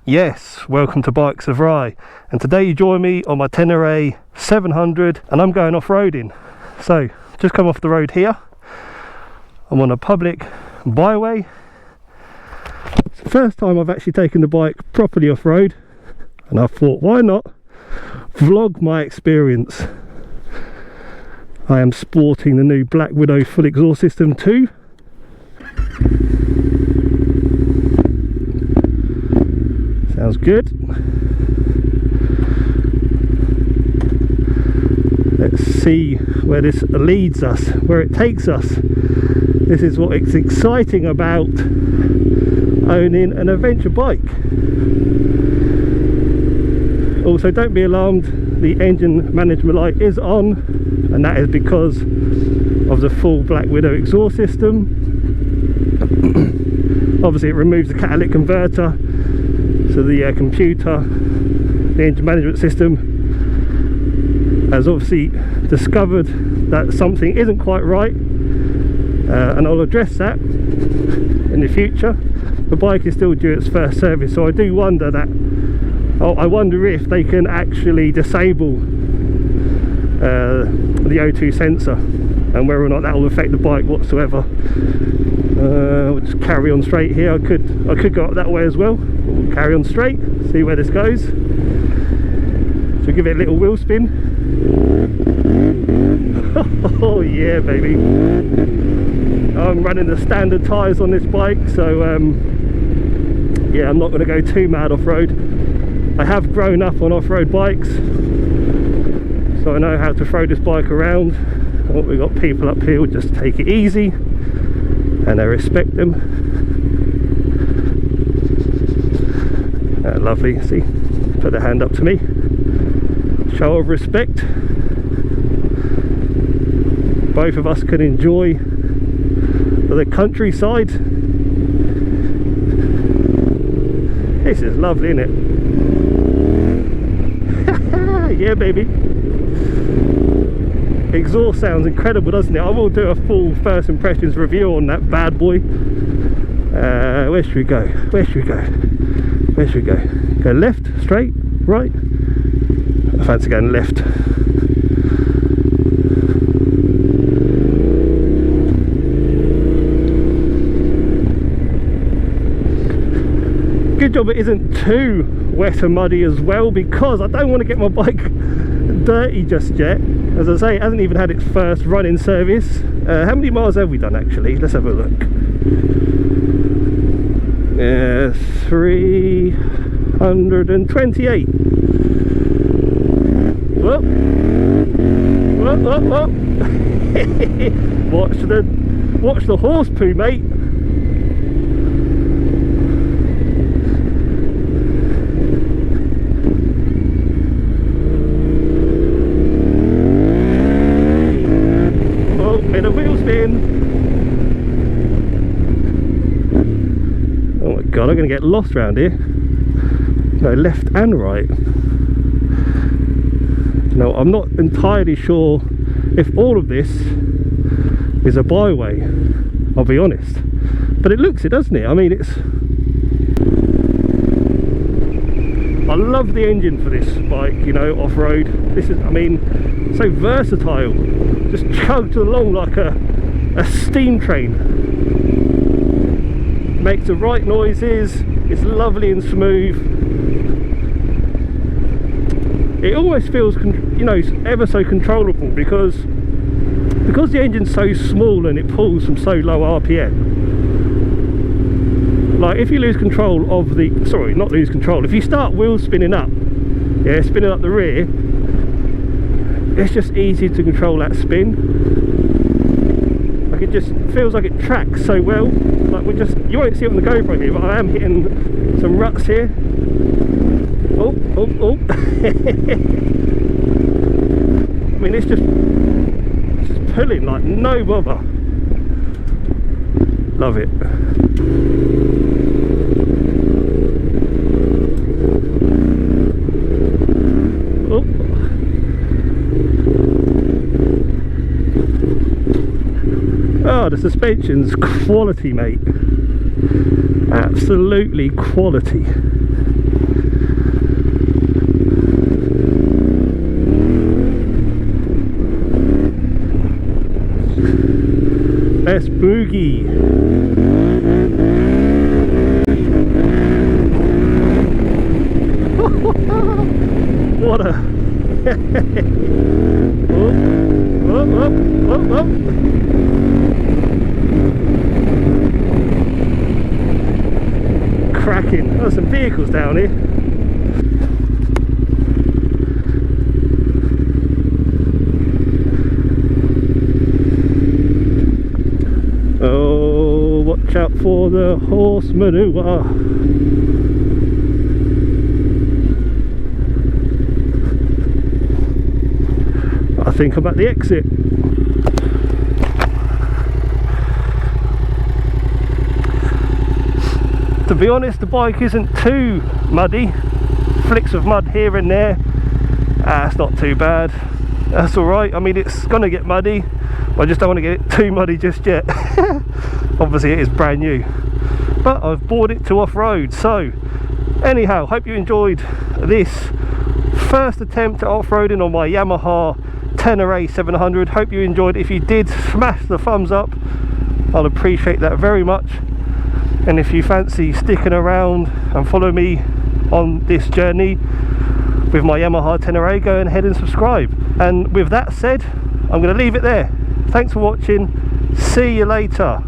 Yes, welcome to Bikes of Rye, and today you join me on my Tenere 700 and I'm going off-roading. So just come off the road here. I'm on a public byway. It's the first time I've actually taken the bike properly off-road, and I thought, why not vlog my experience. I am sporting the new Black Widow full exhaust system too. Sounds good. Let's see where this leads us, where it takes us. This is what it's exciting about owning an adventure bike. Also, don't be alarmed, the engine management light is on, and that is because of the full Black Widow exhaust system. Obviously it removes the catalytic converter, so the computer, the engine management system, has obviously discovered that something isn't quite right, and I'll address that in the future. The bike is still due its first service, so I do wonder that, I wonder if they can actually disable the O2 sensor, and whether or not that will affect the bike whatsoever. We'll just carry on straight here. I could go up that way as well. We'll carry on straight, see where this goes. So give it a little wheel spin. Oh yeah, baby. I'm running the standard tyres on this bike, so yeah, I'm not going to go too mad off-road. I have grown up on off-road bikes, so I know how to throw this bike around. Oh, we've got people up here who just take it easy, and I respect them. Lovely, see, put the hand up to me, show of respect. Both of us can enjoy the countryside. This is lovely, isn't it? Yeah, baby. Exhaust sounds incredible, doesn't it? I will do a full first impressions review on that bad boy. Where should we go? Where should we go? Where should we go? Go left, straight, right? I fancy going left. Good job it isn't too wet and muddy as well, because I don't want to get my bike dirty just yet. As I say, it hasn't even had its first running service. How many miles have we done actually? Let's have a look. 328. Whoop. Whoop, whoop, whoop. Watch the horse poo, mate. Bit of wheel spin. Oh my god, I'm going to get lost around here. No, left and right. No, I'm not entirely sure if all of this is a byway, I'll be honest, but it looks it, doesn't it? I mean, I love the engine for this bike, you know, off-road. This is, I mean, so versatile. Just chugs along like a steam train. Makes the right noises. It's lovely and smooth. It almost feels, you know, ever so controllable, because the engine's so small and it pulls from so low RPM. Like, if you lose control of the, sorry, not lose control, if you start wheel spinning up, yeah, spinning up the rear, it's just easy to control that spin. Like, it just feels like it tracks so well. Like, you won't see it on the GoPro here, but I am hitting some ruts here. Oh, oh, oh. I mean, it's just pulling like no bother. Love it. Oh, the suspension's quality, mate. Absolutely quality. Let's boogie. What a up. Cracking. There's some vehicles down here. Oh, watch out for the horse maneuver. I think I'm at the exit. To be honest, the bike isn't too muddy. Flicks of mud here and there. It's not too bad. That's alright. I mean, it's gonna get muddy. I just don't want to get it too muddy just yet. Obviously it is brand new, but I've bought it to off-road. So anyhow, hope you enjoyed this first attempt at off-roading on my Yamaha Tenere 700. Hope you enjoyed. If you did, smash the thumbs up. I'll appreciate that very much. And if you fancy sticking around and follow me on this journey with my Yamaha Tenere, go ahead and subscribe. And with that said, I'm going to leave it there. Thanks for watching. See you later.